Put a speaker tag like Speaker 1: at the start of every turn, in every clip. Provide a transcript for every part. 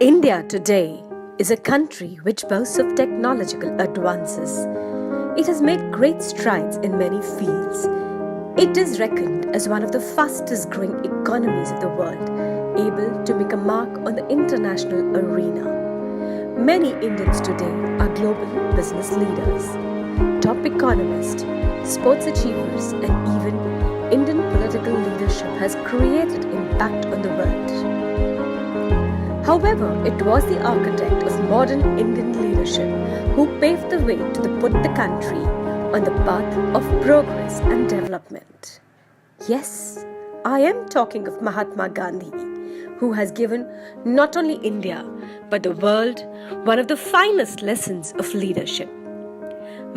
Speaker 1: India today is a country which boasts of technological advances. It has made great strides in many fields. It is reckoned as one of the fastest growing economies of the world, able to make a mark on the international arena. Many Indians today are global business leaders, top economists, sports achievers, and even Indian political leadership has created impact on the world. However, it was the architect of modern Indian leadership who paved the way to put the country on the path of progress and development. Yes, I am talking of Mahatma Gandhi, who has given not only India but the world one of the finest lessons of leadership.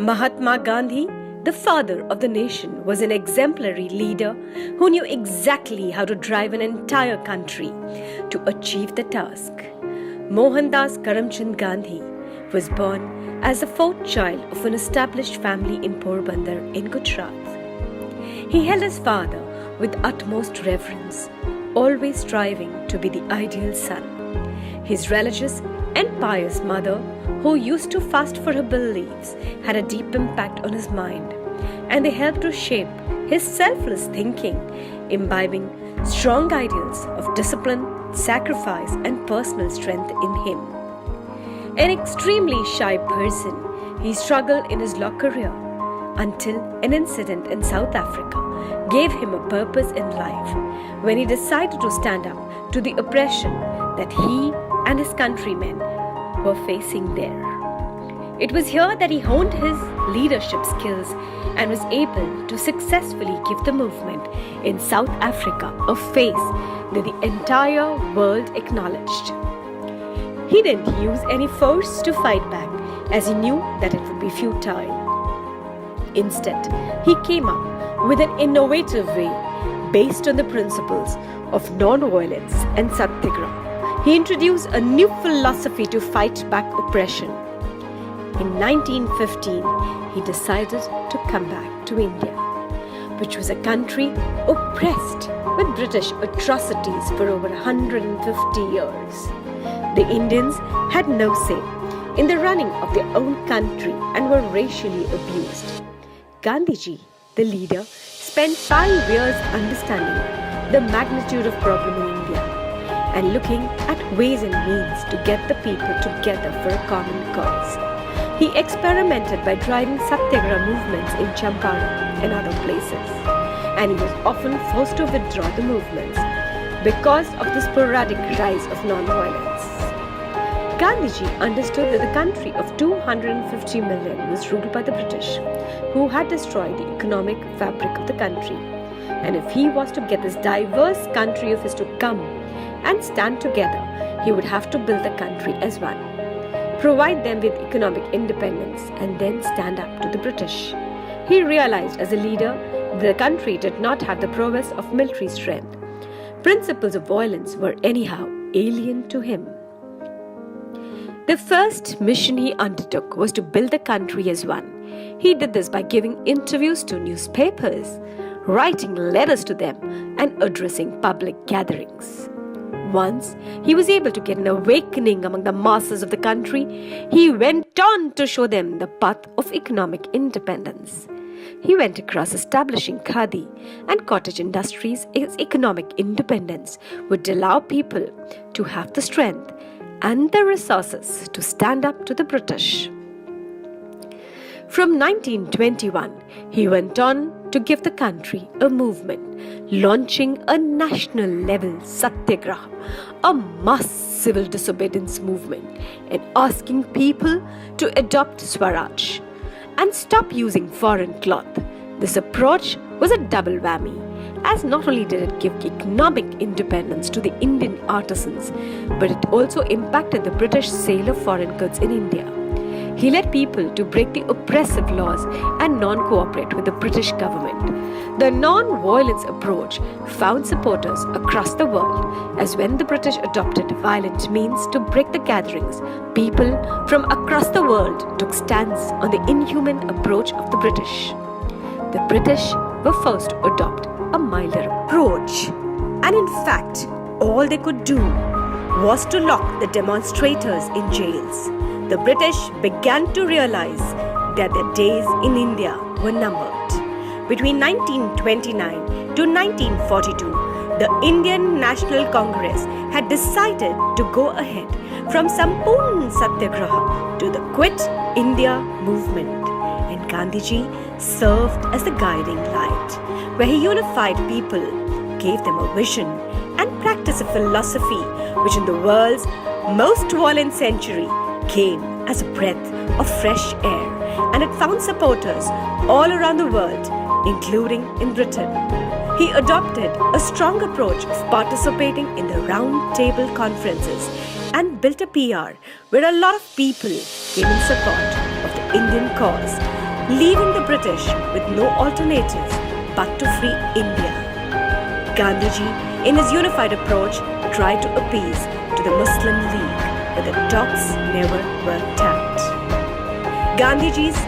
Speaker 1: Mahatma Gandhi, the father of the nation, was an exemplary leader who knew exactly how to drive an entire country to achieve the task. Mohandas Karamchand Gandhi was born as the fourth child of an established family in Porbandar in Gujarat. He held his father with utmost reverence, always striving to be the ideal son. His religious and pious mother, who used to fast for her beliefs, had a deep impact on his mind, and they helped to shape his selfless thinking, imbibing strong ideals of discipline, sacrifice, and personal strength in him. An extremely shy person, he struggled in his law career until an incident in South Africa gave him a purpose in life when he decided to stand up to the oppression that he and his countrymen were facing there. It was here that he honed his leadership skills and was able to successfully give the movement in South Africa a face that the entire world acknowledged. He didn't use any force to fight back, as he knew that it would be futile. Instead, he came up with an innovative way based on the principles of non-violence and satyagraha. He introduced a new philosophy to fight back oppression. In 1915, he decided to come back to India, which was a country oppressed with British atrocities for over 150 years. The Indians had no say in the running of their own country and were racially abused. Gandhiji, the leader, spent 5 years understanding the magnitude of problem in India and looking at ways and means to get the people together for a common cause. He experimented by driving satyagraha movements in Champaran and other places, and he was often forced to withdraw the movements because of the sporadic rise of non-violence. Gandhiji understood that the country of 250 million was ruled by the British, who had destroyed the economic fabric of the country, and if he was to get this diverse country of his to come and stand together, he would have to build the country as one, provide them with economic independence, and then stand up to the British. He realized as a leader that the country did not have the prowess of military strength. Principles of violence were anyhow alien to him. The first mission he undertook was to build the country as one. He did this by giving interviews to newspapers, writing letters to them, and addressing public gatherings. Once he was able to get an awakening among the masses of the country, he went on to show them the path of economic independence. He went across establishing khadi and cottage industries as economic independence would allow people to have the strength and the resources to stand up to the British. From 1921, he went on to give the country a movement, launching a national level satyagraha, a mass civil disobedience movement, and asking people to adopt Swaraj and stop using foreign cloth. This approach was a double whammy, as not only did it give economic independence to the Indian artisans, but it also impacted the British sale of foreign goods in India. He led people to break the oppressive laws and non-cooperate with the British government. The non-violence approach found supporters across the world, as when the British adopted violent means to break the gatherings, people from across the world took stands on the inhuman approach of the British. The British were forced to adopt a milder approach, and in fact, all they could do was to lock the demonstrators in jails. The British began to realize that their days in India were numbered. Between 1929 to 1942, the Indian National Congress had decided to go ahead from Sampurna Satyagraha to the Quit India movement, and Gandhiji served as the guiding light, where he unified people, gave them a vision, and practiced a philosophy which in the world's most violent century came as a breath of fresh air, and it found supporters all around the world, including in Britain. He adopted a strong approach of participating in the round table conferences and built a PR where a lot of people came in support of the Indian cause, leaving the British with no alternative but to free India. Gandhiji, in his unified approach, tried to appease to the Muslim League, but the talks never worked out. Gandhiji's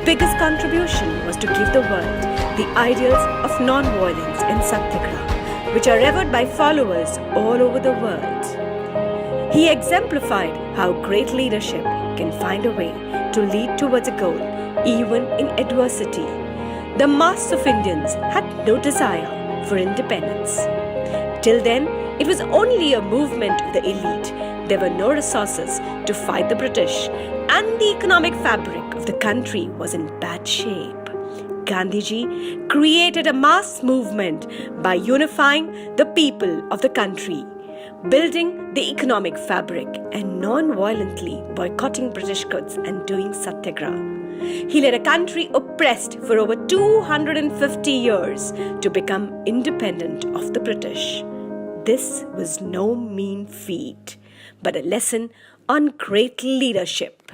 Speaker 1: biggest contribution was to give the world the ideals of non-violence and satyagraha, which are revered by followers all over the world. He exemplified how great leadership can find a way to lead towards a goal, even in adversity. The mass of Indians had no desire for independence. Till then, it was only a movement of the elite. There were no resources to fight the British, and the economic fabric of the country was in bad shape. Gandhiji created a mass movement by unifying the people of the country, building the economic fabric and non-violently boycotting British goods and doing satyagraha. He led a country oppressed for over 250 years to become independent of the British. This was no mean feat, but a lesson on great leadership.